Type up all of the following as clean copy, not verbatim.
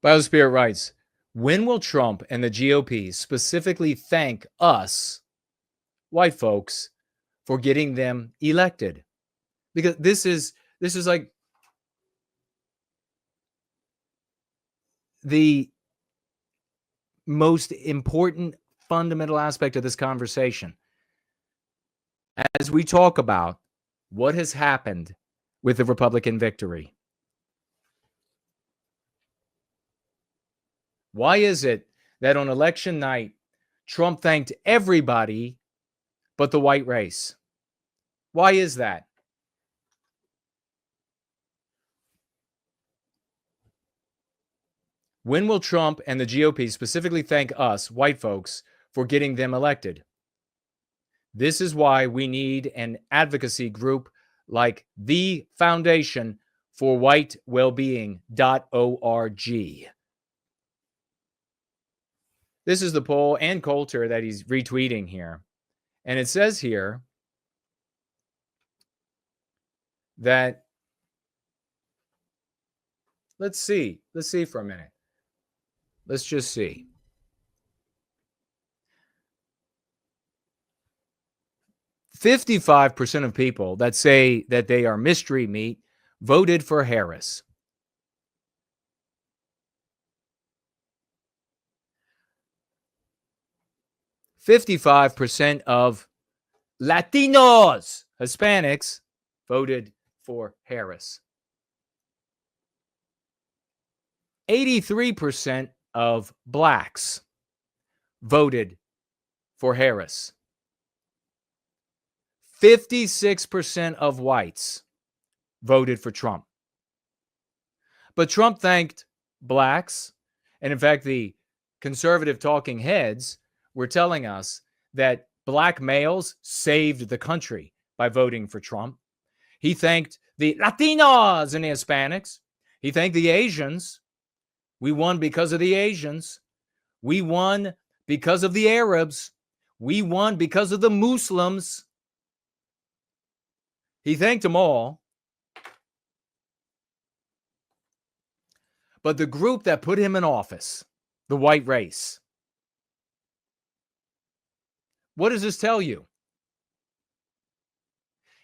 Biospirit writes, when will Trump and the GOP specifically thank us, white folks, for getting them elected? Because this is like the most important fundamental aspect of this conversation. As we talk about what has happened with the Republican victory, why is it that on election night, Trump thanked everybody but the white race? Why is that? When will Trump and the GOP specifically thank us, white folks, for getting them elected? This is why we need an advocacy group like the Foundation for White Wellbeing.org. This is the poll and Coulter that he's retweeting here. And it says here that, let's see for a minute. Let's just see. 55% of people that say that they are mystery meat voted for Harris. "55% of Latinos, Hispanics, voted for Harris. 83% of blacks voted for Harris. 56% of whites voted for Trump. But Trump thanked blacks, and in fact, the conservative talking heads were telling us that black males saved the country by voting for Trump. He thanked the Latinos and the Hispanics. He thanked the Asians. We won because of the Asians. We won because of the Arabs. We won because of the Muslims. He thanked them all. But the group that put him in office, the white race, what does this tell you?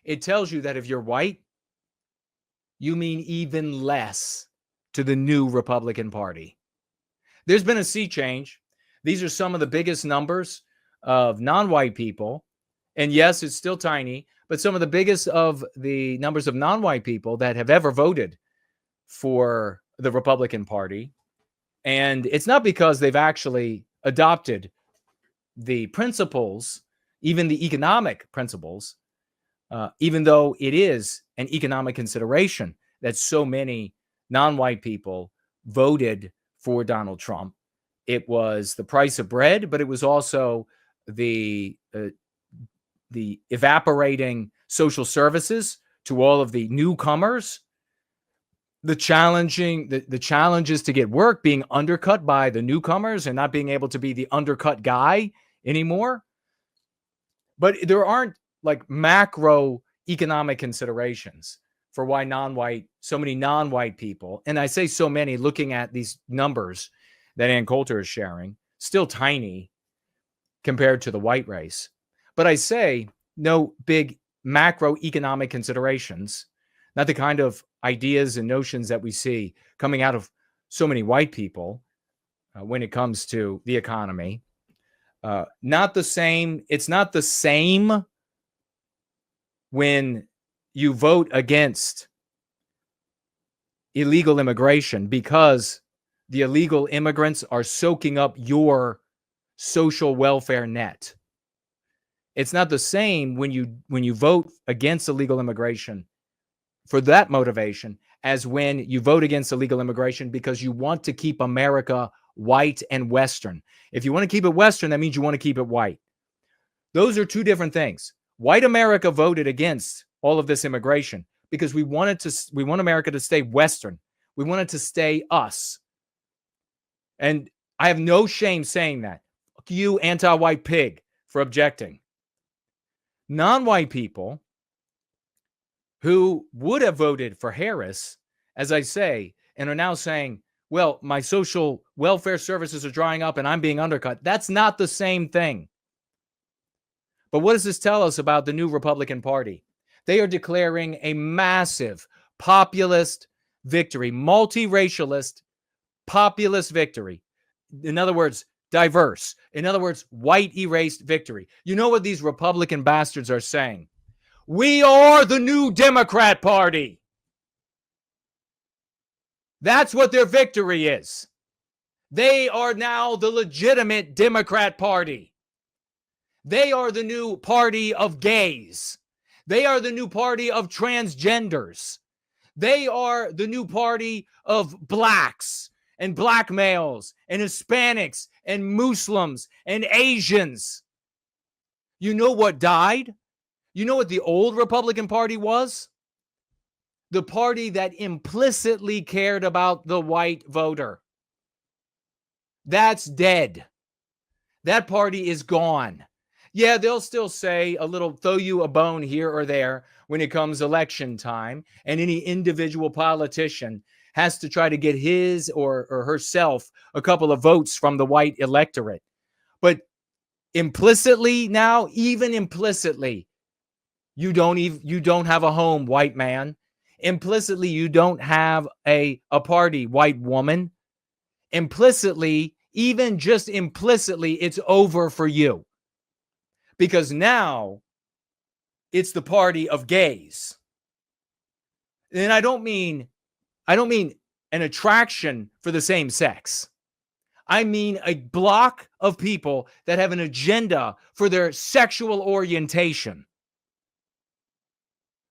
It tells you that if you're white, you mean even less to the new Republican Party. There's been a sea change. These are some of the biggest numbers of non-white people. And yes, it's still tiny, but some of the biggest of the numbers of non-white people that have ever voted for the Republican Party. And it's not because they've actually adopted the principles, even the economic principles, even though it is an economic consideration that so many non-white people voted for Donald Trump. It was the price of bread, but it was also the evaporating social services to all of the newcomers, the challenges to get work being undercut by the newcomers and not being able to be the undercut guy anymore. But there aren't like macro economic considerations for why so many non-white people, and I say so many looking at these numbers that Ann Coulter is sharing, still tiny compared to the white race. But I say no big macroeconomic considerations, not the kind of ideas and notions that we see coming out of so many white people when it comes to the economy. Not the same. It's not the same when you vote against illegal immigration because the illegal immigrants are soaking up your social welfare net. It's not the same when you vote against illegal immigration for that motivation as when you vote against illegal immigration because you want to keep America white and Western. If you want to keep it Western, that means you want to keep it white. Those are two different things. White America voted against all of this immigration because we want America to stay Western. We want it to stay us. And I have no shame saying that. Fuck you, anti-white pig, for objecting. Non-white people who would have voted for Harris, as I say, and are now saying, well, my social welfare services are drying up and I'm being undercut. That's not the same thing. But what does this tell us about the new Republican Party? They are declaring a massive populist victory, multiracialist populist victory. In other words, diverse. In other words, white erased victory. You know what these Republican bastards are saying? We are the new Democrat Party. That's what their victory is. They are now the legitimate Democrat Party. They are the new party of gays. They are the new party of transgenders. They are the new party of blacks and black males and Hispanics and Muslims and Asians. You know what died? You know what the old Republican Party was? The party that implicitly cared about the white voter. That's dead. That party is gone. Yeah, they'll still say a little, throw you a bone here or there when it comes election time, and any individual politician has to try to get his or herself a couple of votes from the white electorate. But implicitly now, even implicitly, you don't have a home, white man. Implicitly, you don't have a party, white woman. Implicitly, even just implicitly, it's over for you. Because now it's the party of gays. And I don't mean an attraction for the same sex. I mean a block of people that have an agenda for their sexual orientation.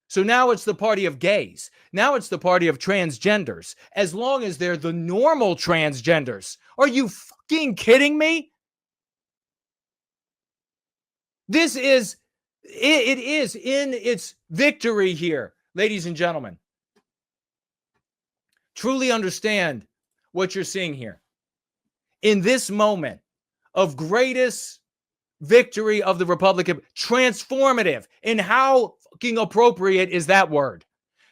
So now it's the party of gays. Now it's the party of transgenders, as long as they're the normal transgenders. Are you fucking kidding me? This is, it is in its victory here, ladies and gentlemen. Truly understand what you're seeing here. In this moment of greatest victory of the Republican, transformative, and how fucking appropriate is that word?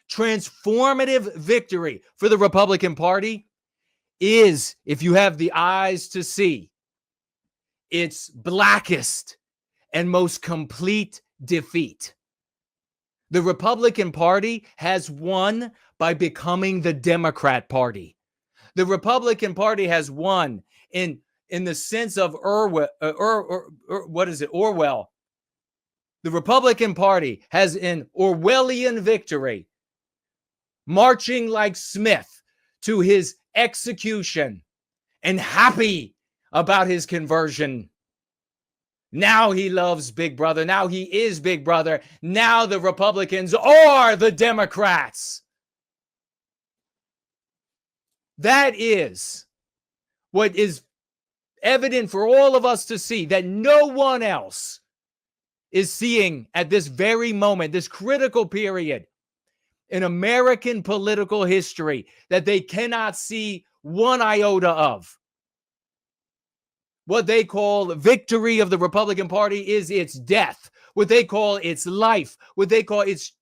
Transformative victory for the Republican Party is, if you have the eyes to see, its blackest and most complete defeat. The Republican Party has won by becoming the Democrat Party. The Republican Party has won in the sense of Orwell. Orwell. The Republican Party has an Orwellian victory, marching like Smith to his execution and happy about his conversion. Now he loves Big Brother. Now he is Big Brother. Now the Republicans are the Democrats. That is what is evident for all of us to see, that no one else is seeing at this very moment, this critical period in American political history, that they cannot see one iota of. What they call victory of the Republican Party is its death. What they call its life. What they call its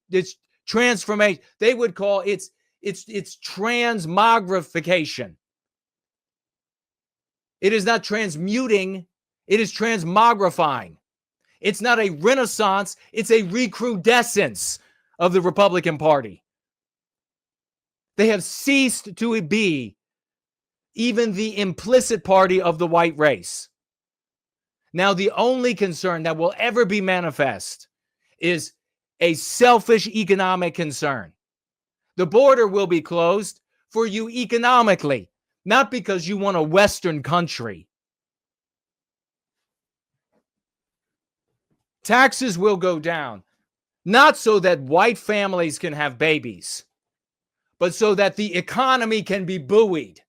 transformation. They would call its transmogrification. It is not transmuting, it is transmogrifying. It's not a renaissance, it's a recrudescence of the Republican Party. They have ceased to be even the implicit party of the white race. Now, the only concern that will ever be manifest is a selfish economic concern. The border will be closed for you economically, not because you want a Western country. Taxes will go down, not so that white families can have babies, but so that the economy can be buoyed.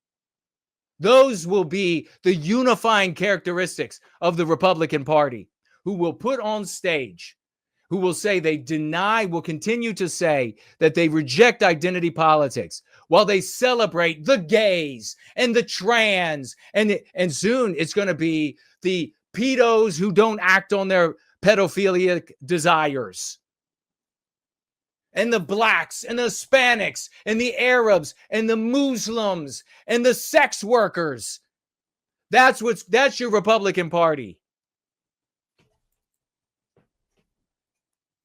Those will be the unifying characteristics of the Republican Party, who will put on stage, who will say they deny, will continue to say that they reject identity politics, while they celebrate the gays and the trans, and soon it's going to be the pedos who don't act on their pedophilic desires. and the blacks and the Hispanics and the Arabs and the Muslims and the sex workers. That's your Republican Party.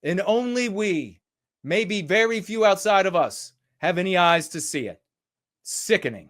And only we, maybe very few outside of us, have any eyes to see it. Sickening.